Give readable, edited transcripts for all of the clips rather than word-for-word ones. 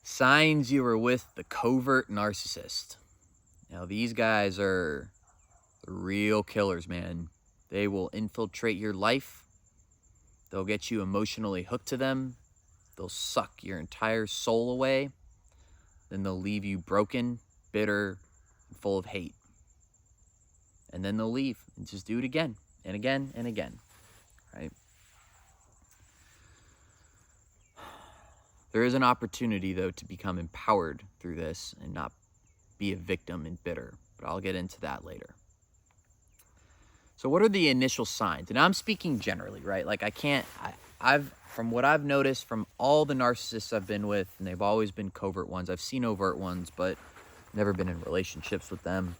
Signs you are with the covert narcissist. Now, these guys are the real killers, man. They will infiltrate your life. They'll get you emotionally hooked to them. They'll suck your entire soul away. Then they'll leave you broken, bitter, and full of hate. And then they'll leave and just do it again and again and again, right? There is an opportunity, though, to become empowered through this and not be a victim and bitter. But I'll get into that later. So what are the initial signs? And I'm speaking generally, right? Like from what I've noticed from all the narcissists I've been with, and they've always been covert ones. I've seen overt ones, but never been in relationships with them.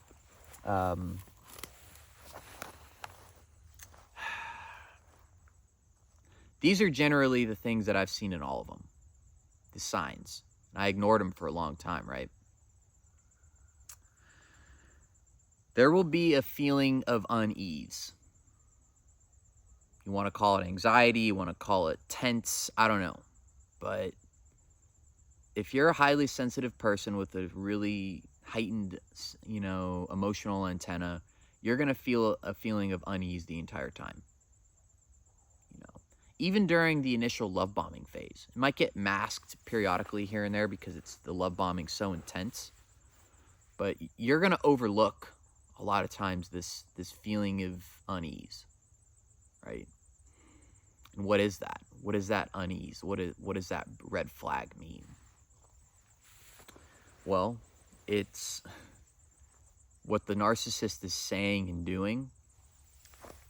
These are generally the things that I've seen in all of them. The signs. I ignored them for a long time, right? There will be a feeling of unease. You want to call it anxiety, you want to call it tense, I don't know. But if you're a highly sensitive person with a really heightened, emotional antenna, you're going to feel a feeling of unease the entire time. Even during the initial love bombing phase. It might get masked periodically here and there because it's the love bombing so intense. But you're going to overlook a lot of times this feeling of unease, right? And what is that? What is that unease? What does that red flag mean? Well, it's what the narcissist is saying and doing.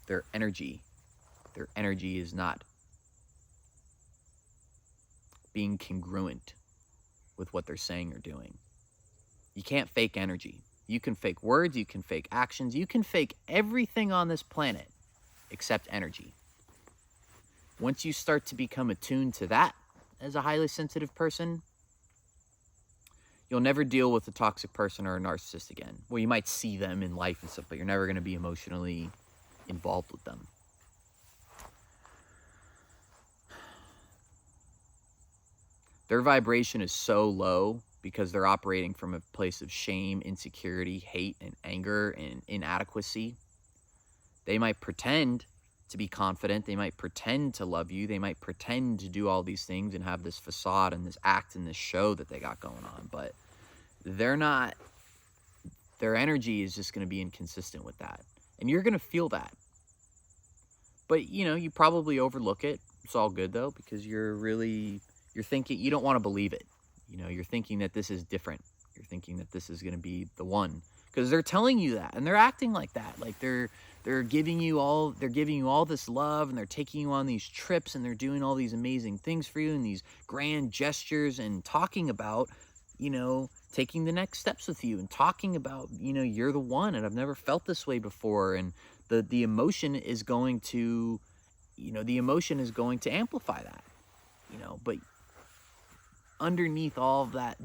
Their energy is not being congruent with what they're saying or doing. You can't fake energy. You can fake words, you can fake actions, you can fake everything on this planet except energy. Once you start to become attuned to that as a highly sensitive person, you'll never deal with a toxic person or a narcissist again. Well, you might see them in life and stuff, but you're never going to be emotionally involved with them. Their vibration is so low because they're operating from a place of shame, insecurity, hate, and anger, and inadequacy. They might pretend to be confident. They might pretend to love you. They might pretend to do all these things and have this facade and this act and this show that they got going on. But they're not, their energy is just going to be inconsistent with that. And you're going to feel that. But, you probably overlook it. It's all good, though, because you're thinking, you don't want to believe it. You're thinking that this is different. You're thinking that this is going to be the one. Because they're telling you that, and they're acting like that. Like they're giving you all this love, and they're taking you on these trips, and they're doing all these amazing things for you, and these grand gestures, and talking about, taking the next steps with you, and talking about, you're the one, and I've never felt this way before, and the emotion is going to, amplify that, but underneath all of that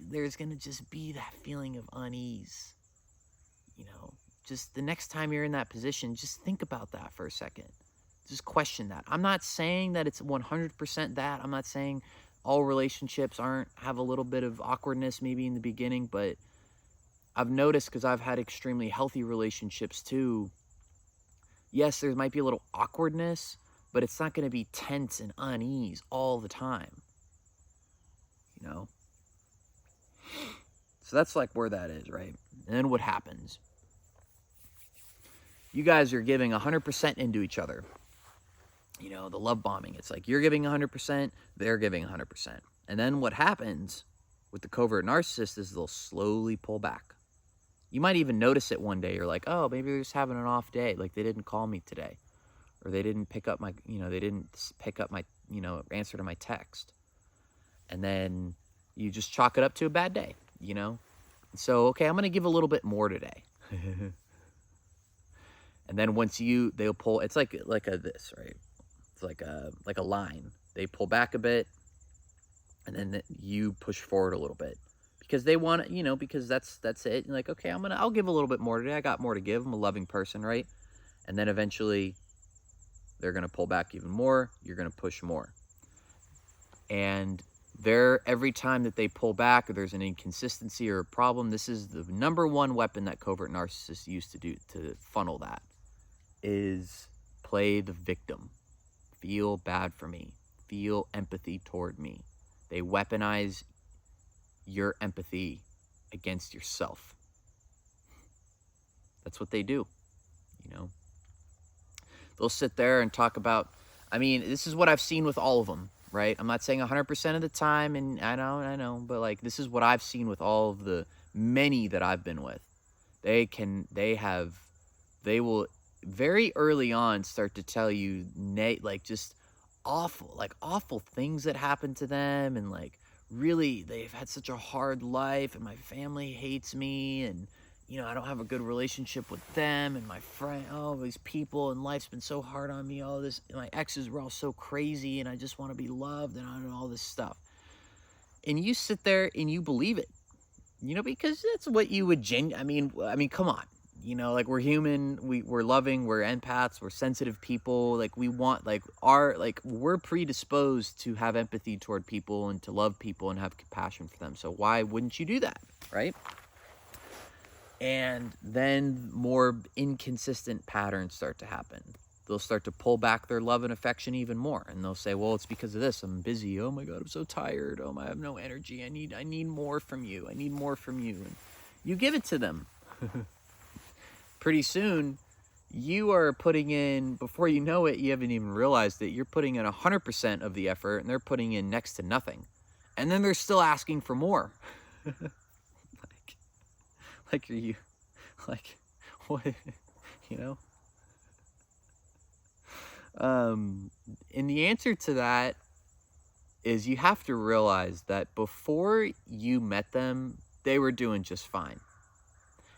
there's going to just be that feeling of unease. Just the next time you're in that position, just think about that for a second. Just question that. I'm not saying that it's 100% that. I'm not saying all relationships have a little bit of awkwardness maybe in the beginning, but I've noticed, because I've had extremely healthy relationships too, yes, there might be a little awkwardness, but it's not going to be tense and unease all the time. So that's like where that is, right? And then what happens? You guys are giving 100% into each other. The love bombing. It's like you're giving 100%, they're giving 100%. And then what happens with the covert narcissist is they'll slowly pull back. You might even notice it one day. You're like, oh, maybe they're just having an off day. Like they didn't call me today. Or they didn't pick up my, answer to my text. And then you just chalk it up to a bad day, So, okay, I'm going to give a little bit more today. And then they'll pull, it's like this, right? It's like a line. They pull back a bit, and then you push forward a little bit. Because they want to, because that's it. You're like, okay, I'll give a little bit more today. I got more to give. I'm a loving person, right? And then eventually they're going to pull back even more. You're going to push more. And every time that they pull back or there's an inconsistency or a problem, this is the number one weapon that covert narcissists use to funnel that, is play the victim. Feel bad for me. Feel empathy toward me. They weaponize your empathy against yourself. That's what they do, you know. They'll sit there and talk about, I mean, this is what I've seen with all of them, right? I'm not saying 100% of the time, and I know, but like, this is what I've seen with all of the many that I've been with. They will very early on start to tell you, like, just awful things that happen to them, and like, really, they've had such a hard life, and my family hates me, and you know, I don't have a good relationship with them, and my friend, oh, these people, and life's been so hard on me, all this, my exes were all so crazy, and I just want to be loved, and all this stuff. And you sit there and you believe it, you know, because that's what you would I mean, come on, you know, like, we're human, we're loving, we're empaths, we're sensitive people, like, we want, like, we're predisposed to have empathy toward people and to love people and have compassion for them. So why wouldn't you do that, right? And then more inconsistent patterns start to happen. They'll start to pull back their love and affection even more. And they'll say, well, it's because of this. I'm busy. Oh my God, I'm so tired. Oh, I have no energy. I need more from you. I need more from you. And you give it to them. Pretty soon, you are putting in, before you know it, you haven't even realized that you're putting in 100% of the effort, and they're putting in next to nothing. And then they're still asking for more. Like, are you, like, what, you know? And the answer to that is, you have to realize that before you met them, they were doing just fine.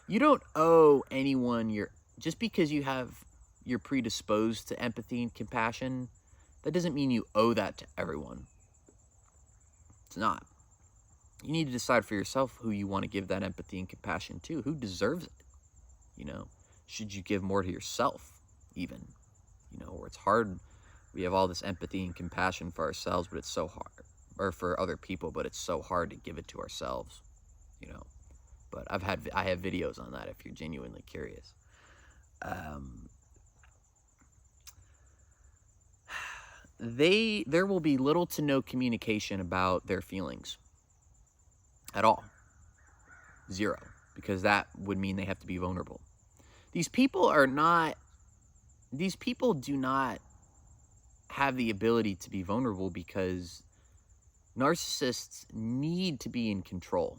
You don't owe anyone just because you're predisposed to empathy and compassion, that doesn't mean you owe that to everyone. It's not. You need to decide for yourself who you want to give that empathy and compassion to. Who deserves it? You know, should you give more to yourself, even? You know, where it's hard. We have all this empathy and compassion for ourselves, but it's so hard. Or for other people, but it's so hard to give it to ourselves. You know, but I have videos on that if you're genuinely curious. There will be little to no communication about their feelings. At all. Zero. Because that would mean they have to be vulnerable. These people do not have the ability to be vulnerable because narcissists need to be in control.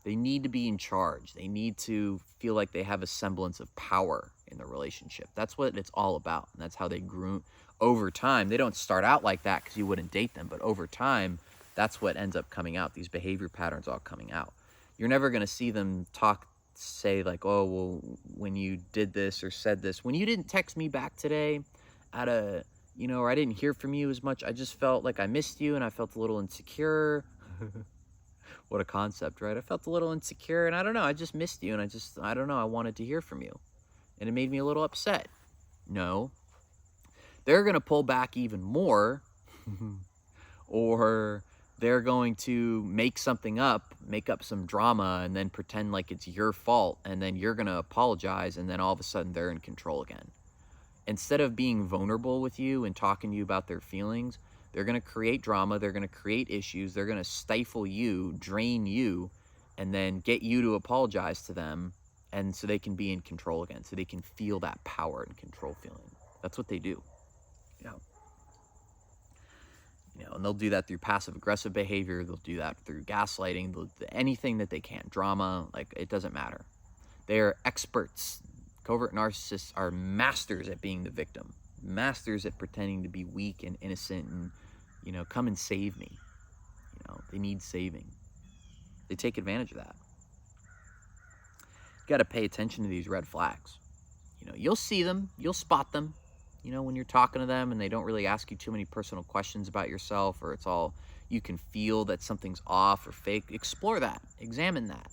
They need to be in charge. They need to feel like they have a semblance of power in the relationship. That's what it's all about. And that's how they grew over time. They don't start out like that because you wouldn't date them. But over time, that's what ends up coming out. These behavior patterns all coming out. You're never going to see them say like, oh, well, when you did this or said this, when you didn't text me back today or I didn't hear from you as much, I just felt like I missed you and I felt a little insecure. What a concept, right? I felt a little insecure and I don't know, I just missed you and I don't know, I wanted to hear from you. And it made me a little upset. No. They're going to pull back even more or they're going to make up some drama and then pretend like it's your fault, and then you're going to apologize, and then all of a sudden they're in control again. Instead of being vulnerable with you and talking to you about their feelings, they're going to create drama, they're going to create issues, they're going to stifle you, drain you, and then get you to apologize to them, and so they can be in control again, so they can feel that power and control feeling. That's what they do. And they'll do that through passive-aggressive behavior. They'll do that through gaslighting. They'll do anything that they can. Drama, like, it doesn't matter. They are experts. Covert narcissists are masters at being the victim. Masters at pretending to be weak and innocent and, come and save me. They need saving. They take advantage of that. You got to pay attention to these red flags. You'll see them. You'll spot them. When you're talking to them and they don't really ask you too many personal questions about yourself, or it's all, you can feel that something's off or fake, explore that, examine that.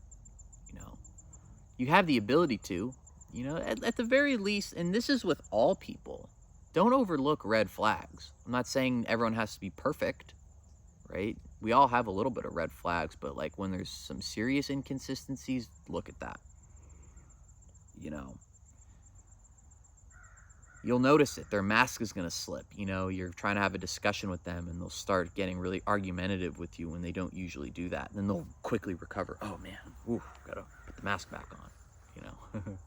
You have the ability to, at the very least, and this is with all people, don't overlook red flags. I'm not saying everyone has to be perfect. right? We all have a little bit of red flags, but like when there's some serious inconsistencies, look at that. You know, you'll notice it. Their mask is going to slip. You know, you're trying to have a discussion with them and they'll start getting really argumentative with you when they don't usually do that. And then they'll quickly recover. Oh man, ooh, gotta put the mask back on, you know.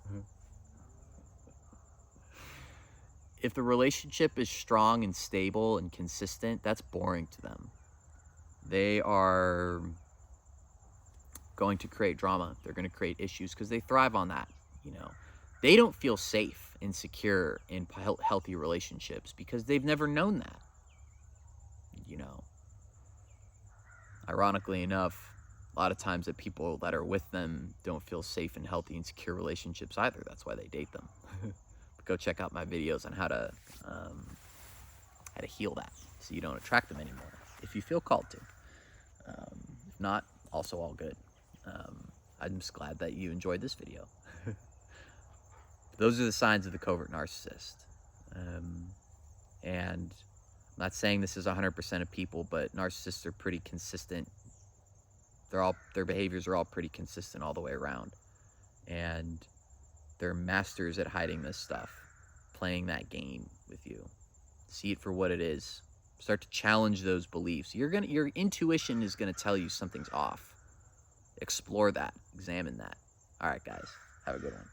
If the relationship is strong and stable and consistent, that's boring to them. They are going to create drama. They're going to create issues because they thrive on that, you know. They don't feel safe and secure in healthy relationships because they've never known that, you know. Ironically enough, a lot of times the people that are with them don't feel safe in healthy and secure relationships either. That's why they date them. Go check out my videos on how to heal that so you don't attract them anymore if you feel called to. If not, also all good. I'm just glad that you enjoyed this video. Those are the signs of the covert narcissist. And I'm not saying this is 100% of people, but narcissists are pretty consistent. Their behaviors are all pretty consistent all the way around. And they're masters at hiding this stuff, playing that game with you. See it for what it is. Start to challenge those beliefs. Your intuition is gonna tell you something's off. Explore that. Examine that. All right, guys. Have a good one.